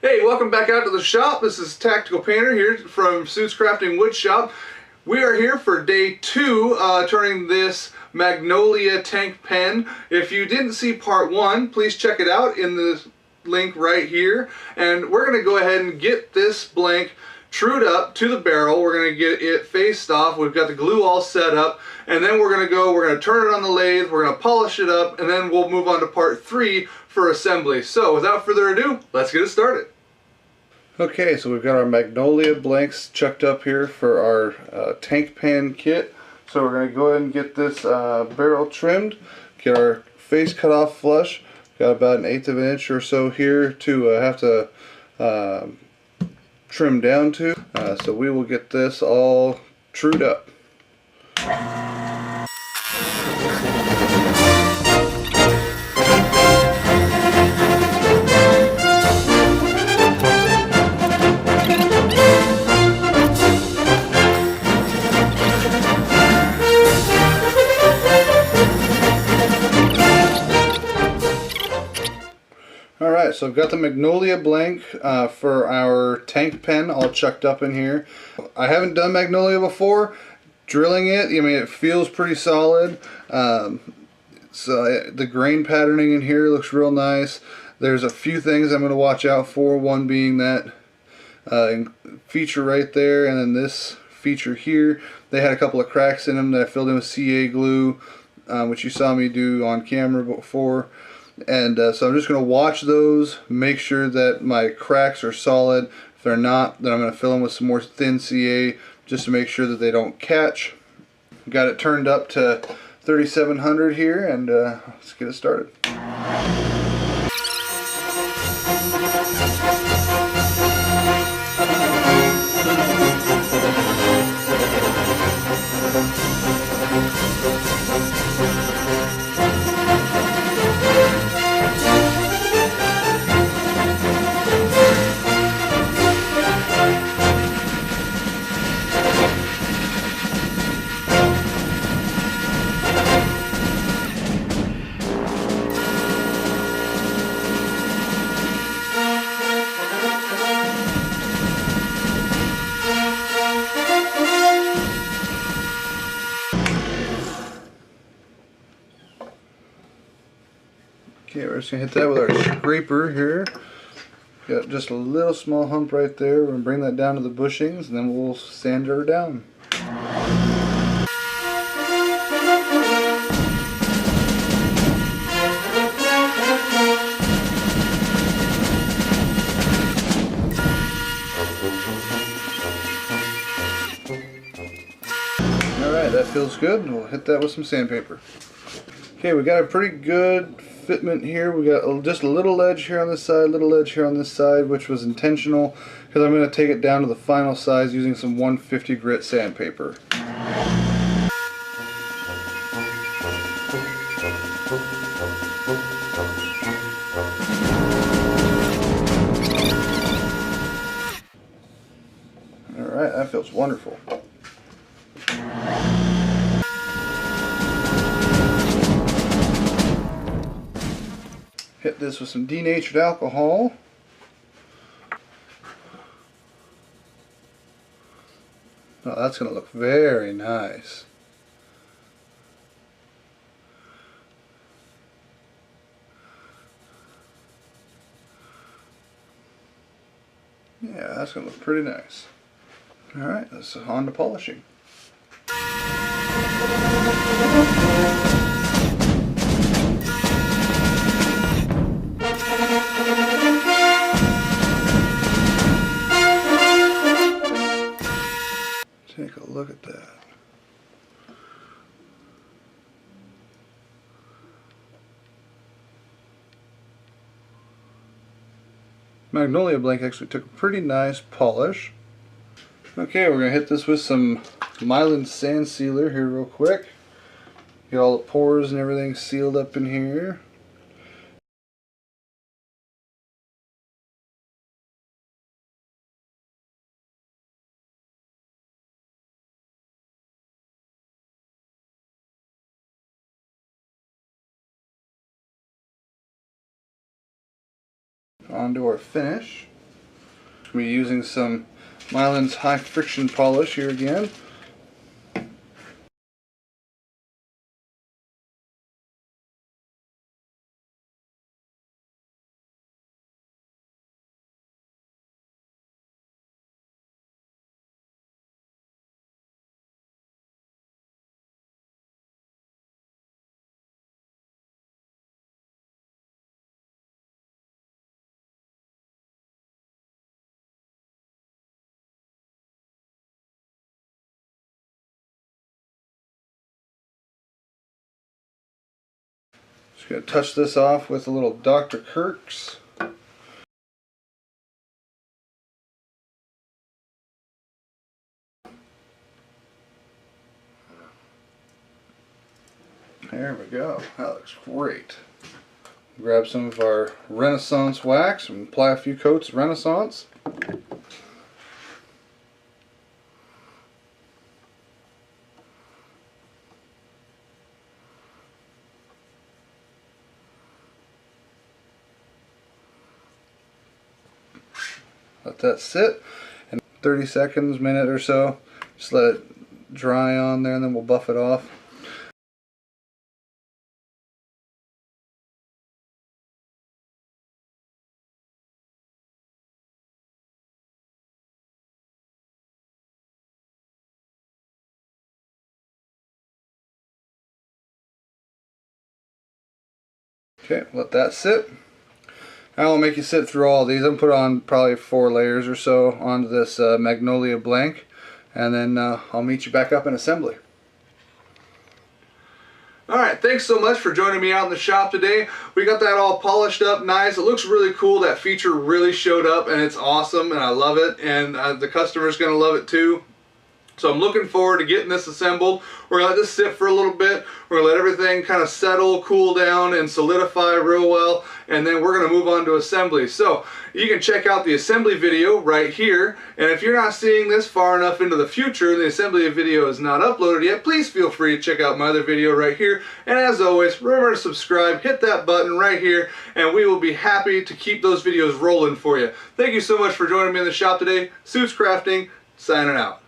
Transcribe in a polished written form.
Hey, welcome back out to the shop. This is Tactical Painter here from Suits Crafting Wood Shop. We are here for day 2, turning this Magnolia tank pen. If you didn't see part 1, please check it out in the link right here. And we're going to go ahead and get this blank trued up to the barrel. We're going to get it faced off. We've got the glue all set up. And then we're going to turn it on the lathe, we're going to polish it up, and then we'll move on to part 3 for assembly. So without further ado, let's get it started. Okay, so we've got our Magnolia blanks chucked up here for our tank pan kit. So we're going to go ahead and get this barrel trimmed, get our face cut off flush. Got about 1/8 of an inch or so here to have to trim down to. So we will get this all trued up. Alright, so I've got the Magnolia blank for our tank pen all chucked up in here. I haven't done Magnolia before. Drilling it, I mean, it feels pretty solid. So the grain patterning in here looks real nice. There's a few things I'm going to watch out for, one being that feature right there, and then this feature here. They had a couple of cracks in them that I filled in with CA glue, which you saw me do on camera before. And so I'm just going to watch those, make sure that my cracks are solid. If they're not, then I'm going to fill them with some more thin CA just to make sure that they don't catch. Got it turned up to 3700 here, and let's get it started. Okay, we're just going to hit that with our scraper here. Got just a little small hump right there. We're going to bring that down to the bushings, and then we'll sand her down. Alright, that feels good. We'll hit that with some sandpaper. Okay, we got a pretty good fitment here. We got just a little ledge here on this side, little ledge here on this side, which was intentional because I'm going to take it down to the final size using some 150 grit sandpaper. Alright, that feels wonderful. Hit this with some denatured alcohol. Oh, that's going to look very nice. Yeah, that's going to look pretty nice. Alright, let's on to polishing. Take a look at that. Magnolia blank actually took a pretty nice polish. Okay, we're going to hit this with some Mylan sand sealer here real quick. Get all the pores and everything sealed up in here. onto our finish. We're using some Mylan's high friction polish here again. Just going to touch this off with a little Dr. Kirk's. There we go. That looks great. Grab some of our Renaissance wax and apply a few coats of Renaissance. Let that sit, and 30 seconds, minute or so, just let it dry on there, and then we'll buff it off. Okay, let that sit. Now I'll make you sit through all of these. I'm going to put on probably 4 layers or so onto this Magnolia blank, and then I'll meet you back up in assembly. Alright, thanks so much for joining me out in the shop today. We got that all polished up nice. It looks really cool. That feature really showed up, and it's awesome, and I love it, and the customer's going to love it too. So I'm looking forward to getting this assembled. We're going to let this sit for a little bit. We're going to let everything kind of settle, cool down, and solidify real well. And then we're going to move on to assembly. So you can check out the assembly video right here. And if you're not seeing this far enough into the future and the assembly video is not uploaded yet, please feel free to check out my other video right here. And as always, remember to subscribe, hit that button right here, and we will be happy to keep those videos rolling for you. Thank you so much for joining me in the shop today. Suits Crafting, signing out.